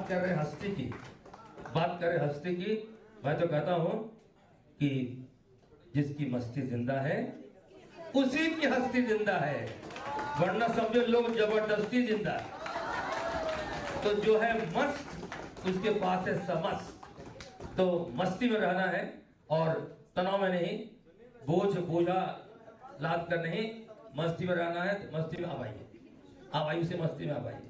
बात कर रहे हैं हस्ती की, बात करें हस्ती की। मैं तो कहता हूं कि जिसकी मस्ती जिंदा है उसी की हस्ती जिंदा है, वरना समझो लोग जबरदस्ती जिंदा है। तो जो है मस्त उसके पास है समस्त। तो मस्ती में रहना है और तनाव में नहीं, बोझा लाद कर नहीं, मस्ती में रहना है। तो मस्ती में आप आइए से मस्ती में आप आइए।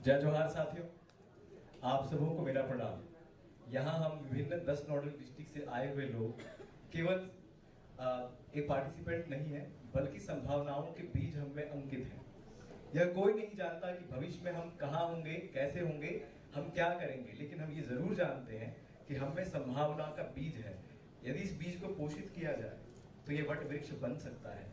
जय जोहार साथियों, आप सबों को मेरा प्रणाम। यहाँ हम विभिन्न 10 नोडल डिस्ट्रिक्ट से आए हुए लोग केवल एक पार्टिसिपेंट नहीं है, बल्कि संभावनाओं के बीज हम में अंकित हैं। यह कोई नहीं जानता कि भविष्य में हम कहाँ होंगे, कैसे होंगे, हम क्या करेंगे, लेकिन हम ये जरूर जानते हैं कि हम में संभावना का बीज है। यदि इस बीज को पोषित किया जाए तो ये वट वृक्ष बन सकता है।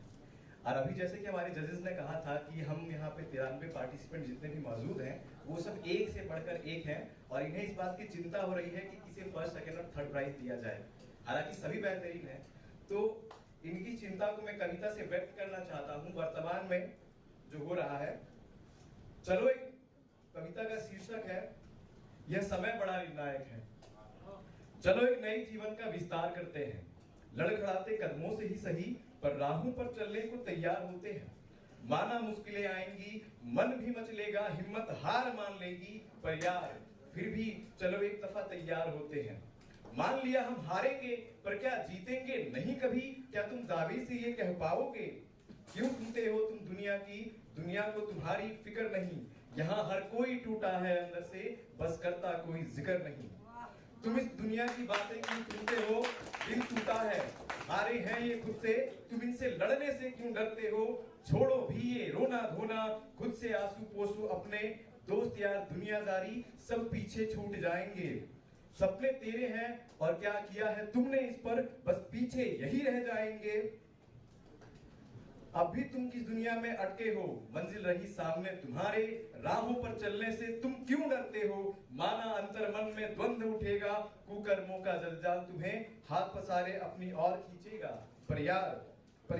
और अभी जैसे कि हमारे जजेस ने कहा था कि हम यहाँ पे 93 पार्टिसिपेंट जितने भी मौजूद हैं वो सब एक से बढ़कर एक हैं और इन्हें इस बात की चिंता हो रही है कि किसे फर्स्ट, सेकंड और थर्ड प्राइज दिया जाए। हालांकि सभी बेहतरीन हैं, तो इनकी चिंता को मैं कविता से व्यक्त करना चाहता हूँ। वर्तमान में जो हो रहा है, चलो एक कविता का शीर्षक है यह समय बड़ा निर्णायक है। चलो एक नए जीवन का विस्तार करते हैं, लड़खड़ाते कदमों से ही सही पर राहों पर चलने को तैयार होते हैं। माना मुश्किलें आएंगी, मन भी मचलेगा, हिम्मत हार मान लेगी, पर यार फिर भी चलो एक दफा तैयार होते हैं। मान लिया हम हारेंगे, पर क्या जीतेंगे नहीं कभी? क्या तुम दावे से ये कह पाओगे? क्यों सुनते हो तुम दुनिया की, दुनिया को तुम्हारी फिक्र नहीं। यहाँ हर कोई टूटा है अंदर से, बस करता कोई जिक्र नहीं। तुम इस दुनिया की बातें क्यों सुनते हो? दिल टूटा है, हारे हैं ये खुद से, तुम इनसे लड़ने से क्यों डरते हो? छोड़ो भी ये रोना धोना, खुद से आंसू पोंछो अपने। दोस्त यार दुनियादारी सब पीछे छूट जाएंगे। सपने तेरे हैं और क्या किया है तुमने इस पर, बस पीछे यही रह जाएंगे। अब भी तुम किस दुनिया में अटके हो, मंजिल रही सामने तुम्हारे, राहों पर चलने से तुम क्यों डरते हो? माना अंतर मन में द्वंद्व उठेगा, कुकर्मों का जंजाल तुम्हें हाथ पसारे अपनी ओर खींचेगा। पर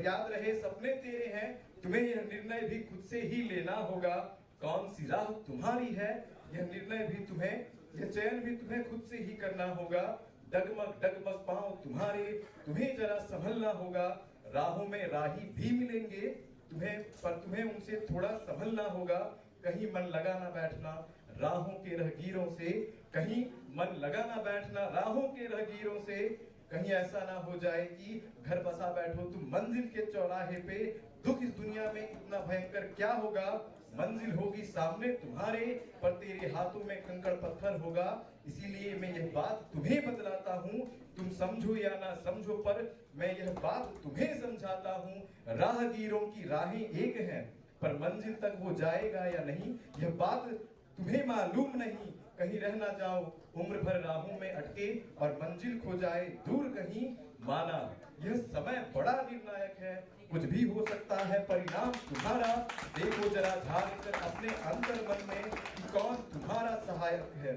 याद रहे सपने तेरे हैं, तुम्हें यह निर्णय भी खुद से ही लेना होगा। कौन सी राह तुम्हारी है, यह निर्णय भी तुम्हें, यह चयन भी तुम्हें खुद से ही करना होगा। डगमग पांव तुम्हारे, तुम्हें जरा संभलना होगा। राहों में राही भी मिलेंगे तुम्हें, पर तुम्हें उनसे थोड़ा संभलना होगा। कहीं मन लगा ना बैठना राहों के राहगीरों से, कहीं मन लगा ना बैठना राहों के राहगीरों से। कहीं ऐसा ना हो जाए कि घर बसा बैठो तुम मंजिल के चौराहे पे। दुख इस दुनिया में इतना भयंकर क्या होगा? मंजिल होगी सामने तुम्हारे, पर तेरे हाथों में कंकड़ पत्थर होगा। इसीलिए मैं यह बात तुम्हें बतलाता हूँ, तुम समझो या ना समझो, पर मैं यह बात तुम्हें समझाता हूँ। राहगीरों की राहें एक हैं, पर मंजिल तक वो जाएगा या नहीं यह बात तुम्हें मालूम नहीं। कहीं रह ना जाओ उम्र भर राहों में अटके और मंजिल खो जाए दूर कहीं। माना यह समय बड़ा निर्णायक है, कुछ भी हो सकता है परिणाम तुम्हारा। देखो जरा झांक कर अपने अंतर मन में कि कौन तुम्हारा सहायक है।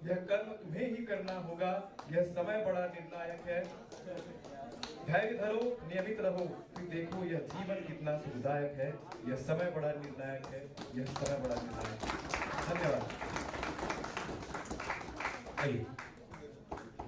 यह कर्म तुम्हें ही करना होगा, यह समय बड़ा निर्णायक है। धैर्य धरो, नियमित रहो, फिर देखो यह जीवन कितना सुखदायक है। यह समय बड़ा निर्णायक है, यह समय बड़ा निर्णायक है। धन्यवाद।